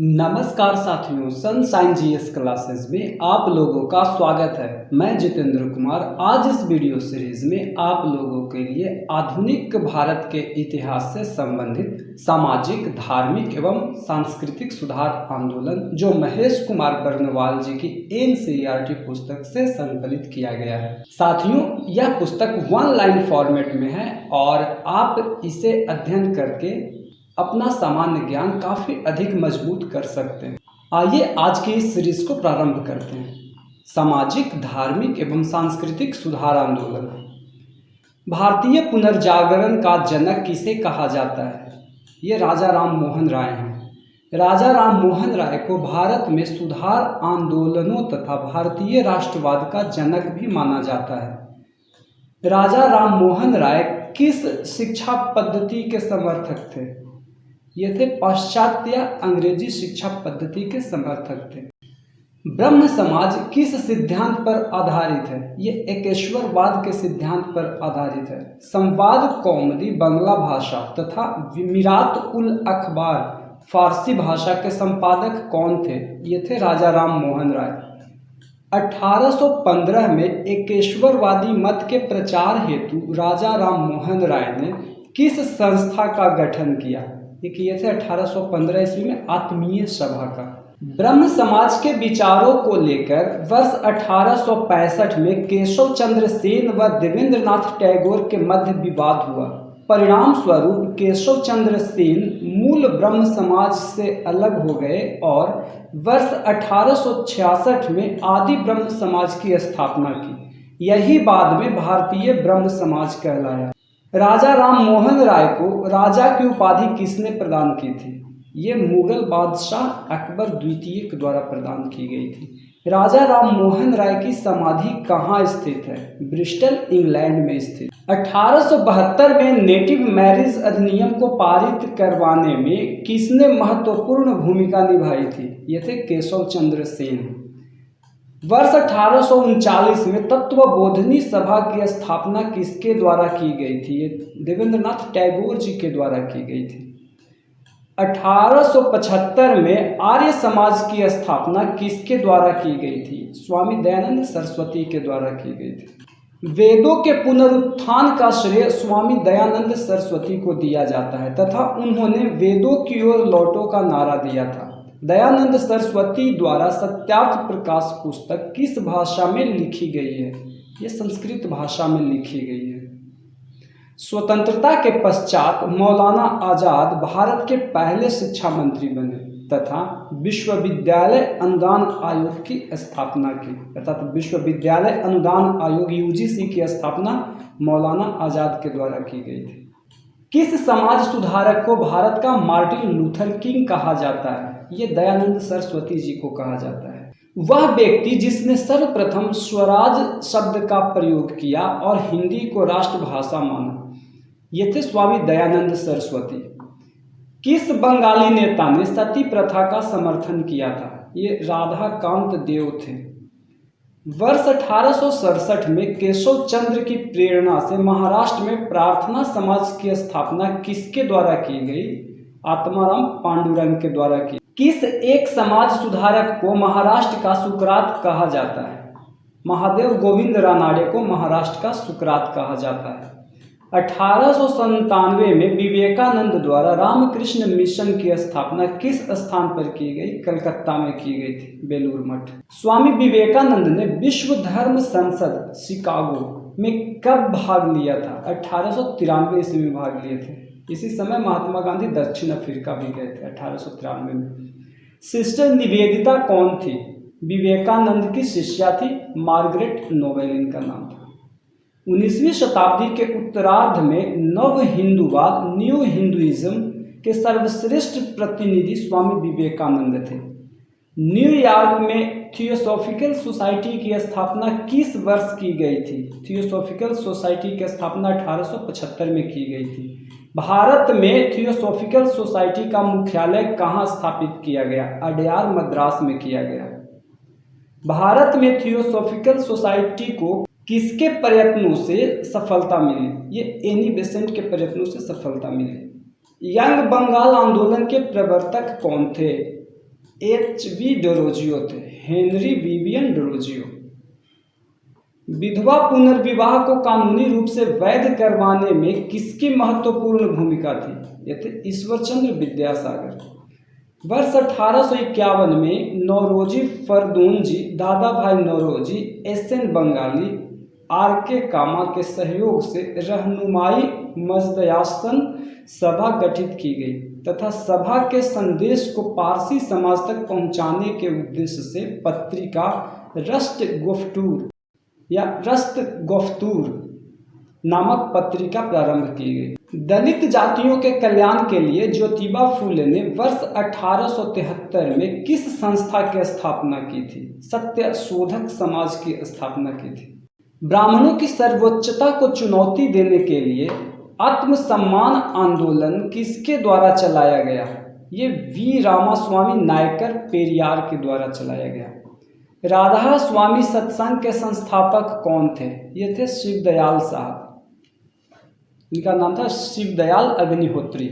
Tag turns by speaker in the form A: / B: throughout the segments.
A: नमस्कार साथियों, sunshine GS classes में आप लोगों का स्वागत है। मैं जितेंद्र कुमार। आज इस वीडियो सीरीज में आप लोगों के लिए आधुनिक भारत के इतिहास से संबंधित सामाजिक, धार्मिक एवं सांस्कृतिक सुधार आंदोलन जो महेश कुमार बर्नवाल जी की एनसीईआरटी पुस्तक से संकलित किया गया है। साथियों, यह पुस्तक 1 लाइन फॉर्मेट में है और आप इसे अध्ययन करके अपना सामान्य ज्ञान काफ़ी अधिक मजबूत कर सकते हैं। आइए आज की इस सीरीज को प्रारंभ करते हैं। सामाजिक, धार्मिक एवं सांस्कृतिक सुधार आंदोलन। भारतीय पुनर्जागरण का जनक किसे कहा जाता है? ये राजा राम मोहन राय हैं। राजा राम मोहन राय को भारत में सुधार आंदोलनों तथा भारतीय राष्ट्रवाद का जनक भी माना जाता है। राजा राम मोहन राय किस शिक्षा पद्धति के समर्थक थे? ये थे पाश्चात्य अंग्रेजी शिक्षा पद्धति के समर्थक थे। ब्रह्म समाज किस सिद्धांत पर आधारित है? ये एकेश्वरवाद के सिद्धांत पर आधारित है। संवाद कौमुदी बांग्ला भाषा तथा मिरात उल अखबार फारसी भाषा के संपादक कौन थे? ये थे राजा राम मोहन राय। 1815 में एकेश्वरवादी मत के प्रचार हेतु राजा राम मोहन राय ने किस संस्था का गठन किया? ये किए थे 1815 ईस्वी में आत्मीय सभा का। ब्रह्म समाज के विचारों को लेकर वर्ष 1865 में केशव चंद्र सेन व देवेंद्रनाथ टैगोर के मध्य विवाद हुआ। परिणाम स्वरूप केशव चंद्र सेन मूल ब्रह्म समाज से अलग हो गए और वर्ष 1866 में आदि ब्रह्म समाज की स्थापना की। यही बाद में भारतीय ब्रह्म समाज कहलाया। राजा राम मोहन राय को राजा की उपाधि किसने प्रदान की थी? ये मुगल बादशाह अकबर द्वितीय के द्वारा प्रदान की गई थी। राजा राम मोहन राय की समाधि कहाँ स्थित है? ब्रिस्टल, इंग्लैंड में स्थित। 1872 में नेटिव मैरिज अधिनियम को पारित करवाने में किसने महत्वपूर्ण भूमिका निभाई थी? ये थे केशव चंद्र सेन। वर्ष 1839 में तत्वबोधिनी सभा की स्थापना किसके द्वारा की गई थी? ये देवेंद्रनाथ टैगोर जी के द्वारा की गई थी। 1875 में आर्य समाज की स्थापना किसके द्वारा की गई थी? स्वामी दयानंद सरस्वती के द्वारा की गई थी। वेदों के पुनरुत्थान का श्रेय स्वामी दयानंद सरस्वती को दिया जाता है तथा उन्होंने वेदों की ओर लौटो का नारा दिया था। दयानंद सरस्वती द्वारा सत्यार्थ प्रकाश पुस्तक किस भाषा में लिखी गई है? ये संस्कृत भाषा में लिखी गई है। स्वतंत्रता के पश्चात मौलाना आजाद भारत के पहले शिक्षा मंत्री बने तथा विश्वविद्यालय अनुदान आयोग की स्थापना की। अर्थात विश्वविद्यालय अनुदान आयोग यूजीसी की स्थापना मौलाना आजाद के द्वारा की गई थी। किस समाज सुधारक को भारत का मार्टिन लूथर किंग कहा जाता है? ये दयानंद सरस्वती जी को कहा जाता है। वह व्यक्ति जिसने सर्वप्रथम स्वराज शब्द का प्रयोग किया और हिंदी को राष्ट्रभाषा माना, ये थे स्वामी दयानंद सरस्वती। किस बंगाली नेता ने सती प्रथा का समर्थन किया था? ये राधाकांत देव थे। वर्ष 1867 में केशव चंद्र की प्रेरणा से महाराष्ट्र में प्रार्थना समाज की स्थापना किसके द्वारा की गई? आत्माराम पांडुरंग के द्वारा की। किस एक समाज सुधारक को महाराष्ट्र का सुकरात कहा जाता है? महादेव गोविंद रानाडे को महाराष्ट्र का सुकरात कहा जाता है। 1897 में विवेकानंद द्वारा रामकृष्ण मिशन की स्थापना किस स्थान पर की गई? कलकत्ता में की गई थी, बेलूर मठ। स्वामी विवेकानंद ने विश्व धर्म संसद शिकागो में कब भाग लिया था? 1893 ईस्वी में भाग लिए थे। इसी समय महात्मा गांधी दक्षिण अफ्रीका भी गए थे 1893 में। सिस्टर निवेदिता कौन थी? विवेकानंद की शिष्या थी, मार्गरेट नोबेल इनका नाम था। 19वीं शताब्दी के उत्तरार्ध में नव हिंदूवाद, न्यू हिंदुइज्म के सर्वश्रेष्ठ प्रतिनिधि स्वामी विवेकानंद थे। न्यूयॉर्क में थियोसॉफिकल सोसाइटी की स्थापना किस वर्ष की गई थी? थियोसॉफिकल सोसाइटी की स्थापना 1875 में की गई थी। भारत में थियोसॉफिकल सोसाइटी का मुख्यालय कहाँ स्थापित किया गया? अडयार, मद्रास में किया गया। भारत में थियोसॉफिकल सोसाइटी को किसके प्रयत्नों से सफलता मिली? ये एनी बेसेंट के प्रयत्नों से सफलता मिली। यंग बंगाल आंदोलन के प्रवर्तक कौन थे? HV डेरोजियो थे, हेनरी विवियन डेरोजियो। विधवा पुनर्विवाह को कानूनी रूप से वैध करवाने में किसकी महत्वपूर्ण भूमिका थी? ये थे ईश्वरचंद्र विद्यासागर। वर्ष 1851 में नौरोजी फरदूनजी, दादा भाई नौरोजी, SN बंगाली, RK कामा के सहयोग से रहनुमाई मजदयासन सभा गठित की गई तथा सभा के संदेश को पारसी समाज तक पहुंचाने के उद्देश्य से पत्रिका रस्ट गफ्तूर नामक पत्रिका प्रारंभ की गई। दलित जातियों के कल्याण के लिए ज्योतिबा फूले ने वर्ष 1873 में किस संस्था की स्थापना की थी? सत्य शोधक समाज की स्थापना की थी। ब्राह्मणों की सर्वोच्चता को चुनौती देने के लिए आत्मसम्मान आंदोलन किसके द्वारा चलाया गया? ये V रामास्वामी नायकर पेरियार के द्वारा चलाया गया। राधा स्वामी सत्संग के संस्थापक कौन थे? ये थे शिवदयाल साहब। इनका नाम था शिवदयाल अग्निहोत्री।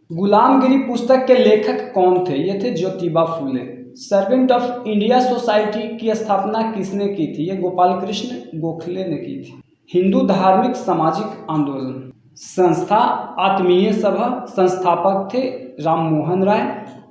A: गुलामगिरी पुस्तक के लेखक कौन थे? ये थे Jyotiba Phule. Servant of India society की स्थापना किसने की थी? ये गोपाल कृष्ण गोखले ने की थी। हिंदू धार्मिक सामाजिक आंदोलन संस्था आत्मीय सभा, संस्थापक थे राम मोहन राय।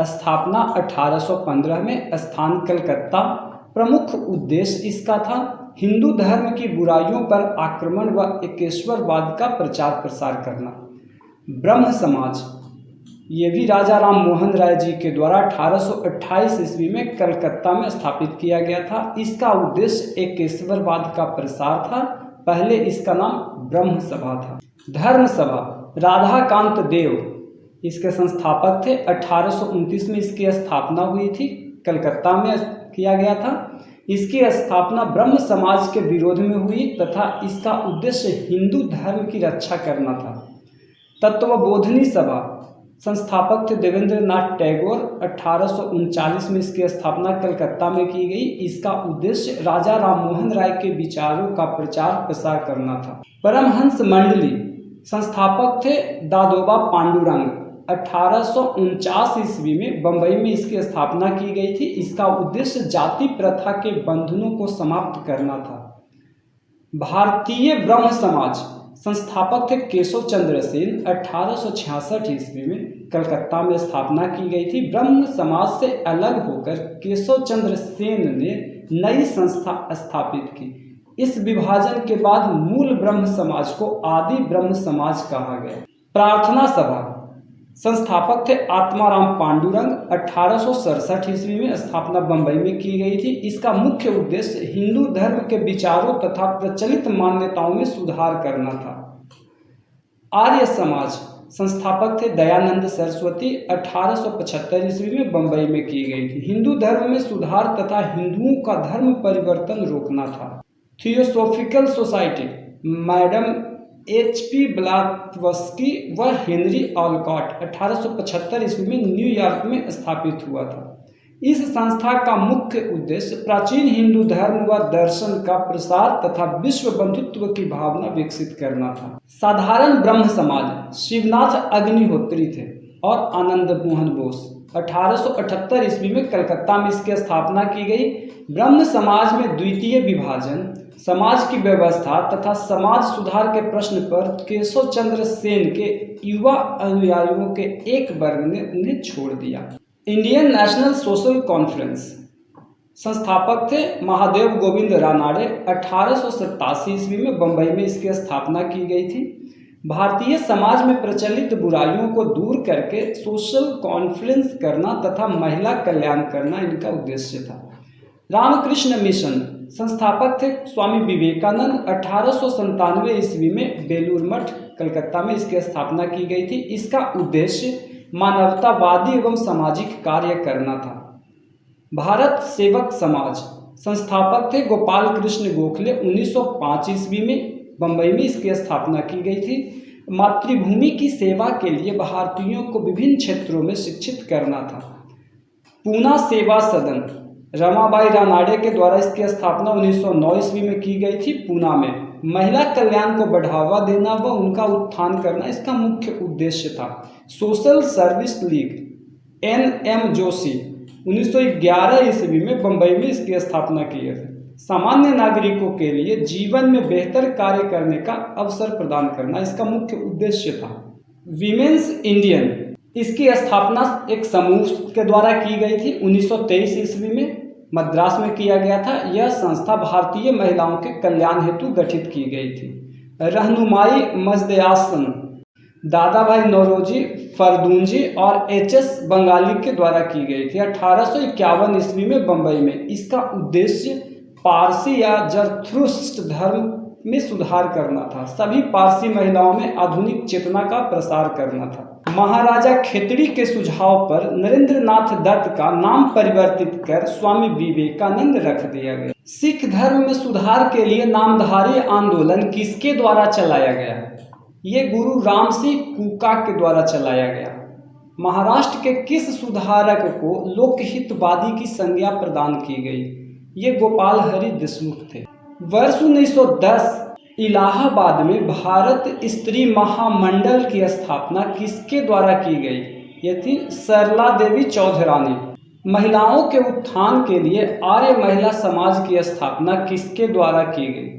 A: स्थापना 1815 में, स्थान कलकत्ता। प्रमुख उद्देश्य इसका था हिंदू धर्म की बुराइयों पर आक्रमण व एकेश्वरवाद का प्रचार प्रसार करना। ब्रह्म समाज ये भी राजा राम मोहन राय जी के द्वारा 1828 ईस्वी में कलकत्ता में स्थापित किया गया था। इसका उद्देश्य एकेश्वरवाद का प्रसार था। पहले इसका नाम ब्रह्म सभा था। धर्म सभा राधाकांत देव इसके संस्थापक थे। 1829 में इसकी स्थापना हुई थी, कलकत्ता में किया गया था। इसकी स्थापना ब्रह्म समाज के विरोध में हुई तथा इसका उद्देश्य हिंदू धर्म की रक्षा करना था। तत्वबोधिनी सभा संस्थापक थे देवेंद्र नाथ टैगोर। 1839 में इसकी स्थापना कलकत्ता में की गई। इसका उद्देश्य राजा राम मोहन राय के विचारों का प्रचार प्रसार करना था। परमहंस मंडली संस्थापक थे दादोबा पांडुरंग। 1849 ईस्वी में बंबई में इसकी स्थापना की गई थी। इसका उद्देश्य जाति प्रथा के बंधनों को समाप्त करना था। भारतीय ब्रह्म समाज संस्थापक थे केशव चंद्र सेन। 1866 ईस्वी में कलकत्ता में स्थापना की गई थी। ब्रह्म समाज से अलग होकर केशव चंद्र सेन ने नई संस्था स्थापित की। इस विभाजन के बाद मूल ब्रह्म समाज को आदि ब्रह्म समाज कहा गया। प्रार्थना सभा संस्थापक थे आत्माराम पांडुरंग। 1867 ईस्वी में स्थापना बंबई में की गई थी। इसका मुख्य उद्देश्य हिंदू धर्म के विचारों तथा प्रचलित मान्यताओं में सुधार करना था। आर्य समाज संस्थापक थे दयानंद सरस्वती। 1875 ईस्वी में बंबई में की गई थी। हिंदू धर्म में सुधार तथा हिंदुओं का धर्म परिवर्तन रोकना था। Theosophical society madam HP Blavatsky व हेनरी ऑलकॉट 1875 ईस्वी में न्यूयॉर्क में स्थापित हुआ था। इस संस्था का मुख्य उद्देश्य प्राचीन हिंदू धर्म व दर्शन का प्रसार तथा विश्व बंधुत्व की भावना विकसित करना था। साधारण ब्रह्म समाज शिवनाथ अग्निहोत्री थे और आनंद मोहन बोस। 1878 ईस्वी में कलकत्ता में इसकी स्थापना की गई। ब्रह्म समाज में द्वितीय विभाजन, समाज की व्यवस्था तथा समाज सुधार के प्रश्न पर केशव चंद्र सेन के युवा अनुयायियों के एक वर्ग ने उन्हें छोड़ दिया। इंडियन नेशनल सोशल कॉन्फ्रेंस संस्थापक थे महादेव गोविंद रानाडे। 1887 ईस्वी में बंबई में इसकी स्थापना की गई थी। भारतीय समाज में प्रचलित बुराइयों को दूर करके सोशल कॉन्फ्रेंस करना तथा महिला कल्याण करना इनका उद्देश्य था। रामकृष्ण मिशन संस्थापक थे स्वामी विवेकानंद। 1897 ईस्वी में बेलूर मठ कलकत्ता में इसकी स्थापना की गई थी। इसका उद्देश्य मानवतावादी एवं सामाजिक कार्य करना था। भारत सेवक समाज संस्थापक थे गोपाल कृष्ण गोखले। 1905 ईस्वी में बंबई में इसकी स्थापना की गई थी। मातृभूमि की सेवा के लिए भारतीयों को विभिन्न क्षेत्रों में शिक्षित करना था। पूना सेवा सदन रमाबाई रानाडे के द्वारा इसकी स्थापना 1909 ईस्वी में की गई थी। पूना में महिला कल्याण को बढ़ावा देना व उनका उत्थान करना इसका मुख्य उद्देश्य था। Social service league NM Joshi 1911 ईस्वी में बम्बई में इसकी स्थापना की गई। सामान्य नागरिकों के लिए जीवन में बेहतर कार्य करने का अवसर प्रदान करना इसका मुख्य उद्देश्य था। विमेंस इंडियन, इसकी स्थापना एक समूह के द्वारा की गई थी। 1923 ईस्वी में मद्रास में किया गया था। यह संस्था भारतीय महिलाओं के कल्याण हेतु गठित की गई थी। रहनुमाई मजदे आसन दादा भाई नौरोजी फरदूंजी और एच.एस. बंगाली के द्वारा की गई थी। 1851 ईस्वी में बम्बई में। इसका उद्देश्य पारसी या जरथुस्ट्र धर्म में सुधार करना था। सभी पारसी महिलाओं में आधुनिक चेतना का प्रसार करना था। महाराजा खेतड़ी के सुझाव पर नरेंद्र नाथ दत्त का नाम परिवर्तित कर स्वामी विवेकानंद रख दिया गया। सिख धर्म में सुधार के लिए नामधारी आंदोलन किसके द्वारा चलाया गया? ये गुरु राम सिंह कूका के द्वारा चलाया गया। महाराष्ट्र के किस सुधारक को लोकहितवादी की संज्ञा प्रदान की गई? ये गोपाल हरि देशमुख थे। वर्ष 1910 इलाहाबाद में भारत स्त्री महामंडल की स्थापना किसके द्वारा की गई? ये थी सरला देवी चौधरानी। महिलाओं के उत्थान के लिए आर्य महिला समाज की स्थापना किसके द्वारा की गई?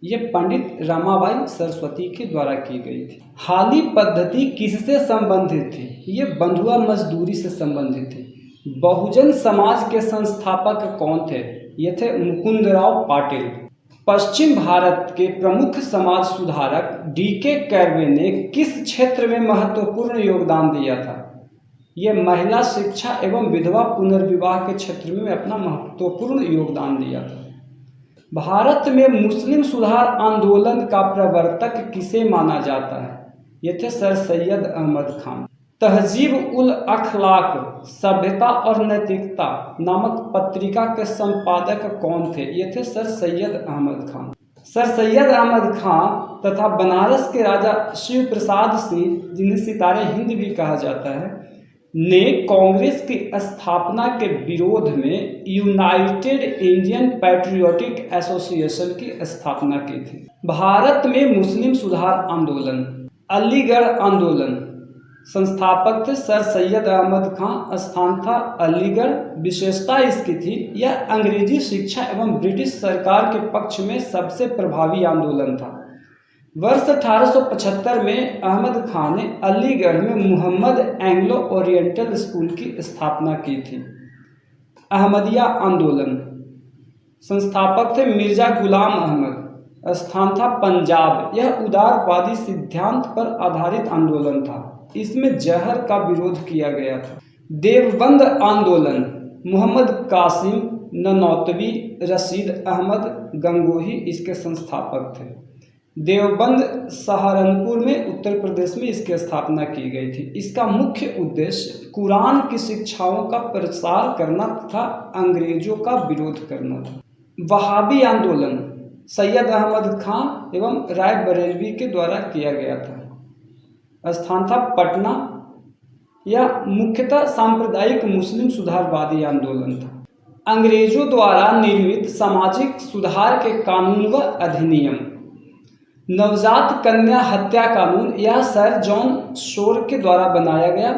A: ये पंडित रमाबाई सरस्वती के द्वारा की गई थी। हाली पद्धति किससे संबंधित थी? ये बंधुआ मजदूरी से संबंधित थी। बहुजन समाज के संस्थापक कौन थे? ये थे मुकुंदराव पाटिल। पश्चिम भारत के प्रमुख समाज सुधारक D.K. कर्वे ने किस क्षेत्र में महत्वपूर्ण योगदान दिया था? ये महिला शिक्षा एवं विधवा पुनर्विवाह के क्षेत्र में अपना महत्वपूर्ण योगदान दिया था। भारत में मुस्लिम सुधार आंदोलन का प्रवर्तक किसे माना जाता है? ये थे सर सैयद अहमद खान। तहजीब उल अखलाक सभ्यता और नैतिकता नामक पत्रिका के संपादक कौन थे? ये थे सर सैयद अहमद खान। सर सैयद अहमद खान तथा बनारस के राजा शिव प्रसाद सिंह, जिन्हें सितारे हिंद भी कहा जाता है, ने कांग्रेस की स्थापना के विरोध में यूनाइटेड इंडियन पैट्रियोटिक एसोसिएशन की स्थापना की थी। भारत में मुस्लिम सुधार आंदोलन, अलीगढ़ आंदोलन संस्थापक थे सर सैयद अहमद खान। स्थान था अलीगढ़। विशेषता इसकी थी यह अंग्रेजी शिक्षा एवं ब्रिटिश सरकार के पक्ष में सबसे प्रभावी आंदोलन था। वर्ष 1875 में अहमद खान ने अलीगढ़ में मुहम्मद एंग्लो ओरिएंटल स्कूल की स्थापना की थी। अहमदिया आंदोलन संस्थापक थे मिर्जा गुलाम अहमद। स्थान था पंजाब। यह उदारवादी सिद्धांत पर आधारित आंदोलन था। इसमें जहर का विरोध किया गया था। देवबंद आंदोलन मोहम्मद कासिम ननौतवी, रशीद अहमद गंगोही इसके संस्थापक थे। देवबंद सहारनपुर में उत्तर प्रदेश में इसकी स्थापना की गई थी। इसका मुख्य उद्देश्य कुरान की शिक्षाओं का प्रसार करना तथा अंग्रेजों का विरोध करना था। वहाबी आंदोलन सैयद अहमद खान एवं राय बरेलवी के द्वारा किया गया था। स्थान था पटना। यह मुख्यतः सांप्रदायिक मुस्लिम सुधारवादी आंदोलन था। अंग्रेजों द्वारा निर्मित सामाजिक सुधार के कानून व अधिनियम, नवजात कन्या हत्या कानून यह सर जॉन शोर के द्वारा बनाया गया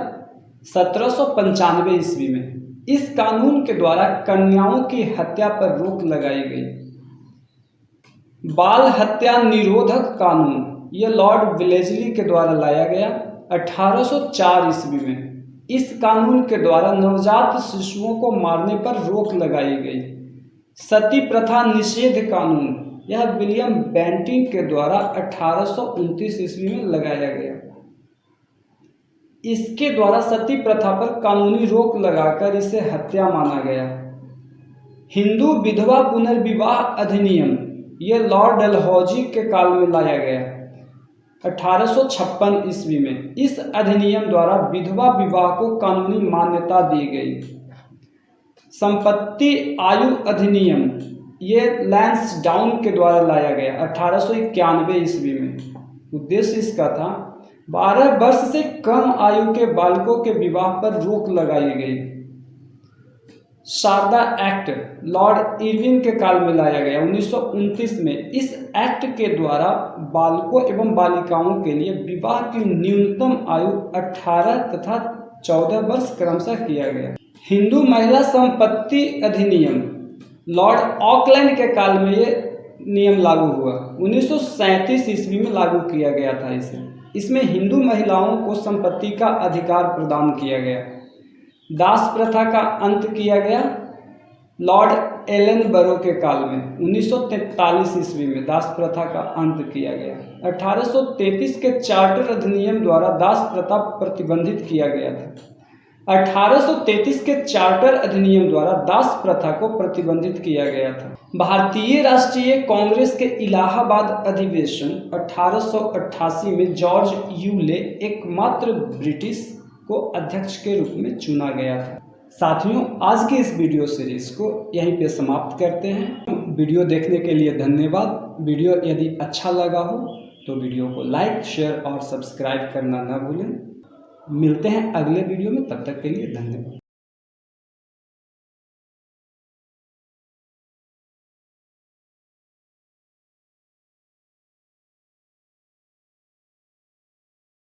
A: 1795 ईस्वी में। इस कानून के द्वारा कन्याओं की हत्या पर रोक लगाई गई। बाल हत्या निरोधक कानून यह लॉर्ड वेलेस्ली के द्वारा लाया गया 1804 ईस्वी में। इस कानून के द्वारा नवजात शिशुओं को मारने पर रोक लगाई गई। सती प्रथा निषेध कानून यह विलियम बेंटिंग के द्वारा 1829 ईस्वी में लगाया गया। इसके द्वारा सती प्रथा पर कानूनी रोक लगाकर इसे हत्या माना गया। हिंदू विधवा पुनर्विवाह अधिनियम यह लॉर्ड डलहौजी के काल में लाया गया 1856 ईस्वी में। इस अधिनियम द्वारा विधवा विवाह को कानूनी मान्यता दी गई। संपत्ति आयु अधिनियम ये लैंसडाउन के द्वारा लाया गया 1891 ईस्वी में। उद्देश्य इसका था 12 वर्ष से कम आयु के बालकों के विवाह पर रोक लगाई गई। शारदा एक्ट लॉर्ड इरविन के काल में लाया गया 1929 में। इस एक्ट के द्वारा बालकों एवं बालिकाओं के लिए विवाह की न्यूनतम आयु 18 तथा 14 वर्ष क्रमशः किया गया। हिंदू महिला संपत्ति अधिनियम लॉर्ड ऑकलैंड के काल में ये नियम लागू हुआ। 1937 ईस्वी में लागू किया गया था इसे। इसमें हिंदू महिलाओं को संपत्ति का अधिकार प्रदान किया गया। दास प्रथा का अंत किया गया। लॉर्ड एलन बरो के काल में 1943 ईस्वी में दास प्रथा का अंत किया गया। 1833 के चार्टर अधिनियम द्वारा दास प्रथा प्रतिबंधित किया गया था। 1833 के चार्टर अधिनियम द्वारा दास प्रथा को प्रतिबंधित किया गया था। भारतीय राष्ट्रीय कांग्रेस के इलाहाबाद अधिवेशन 1888 में जॉर्ज यूले एकमात्र ब्रिटिश को अध्यक्ष के रूप में चुना गया था। साथियों, आज की इस वीडियो सीरीज को यहीं पे समाप्त करते हैं। वीडियो देखने के लिए धन्यवाद। वीडियो यदि अच्छा लगा हो तो वीडियो को लाइक, शेयर और सब्सक्राइब करना न भूलें। मिलते हैं अगले वीडियो में, तब तक के लिए धन्यवाद।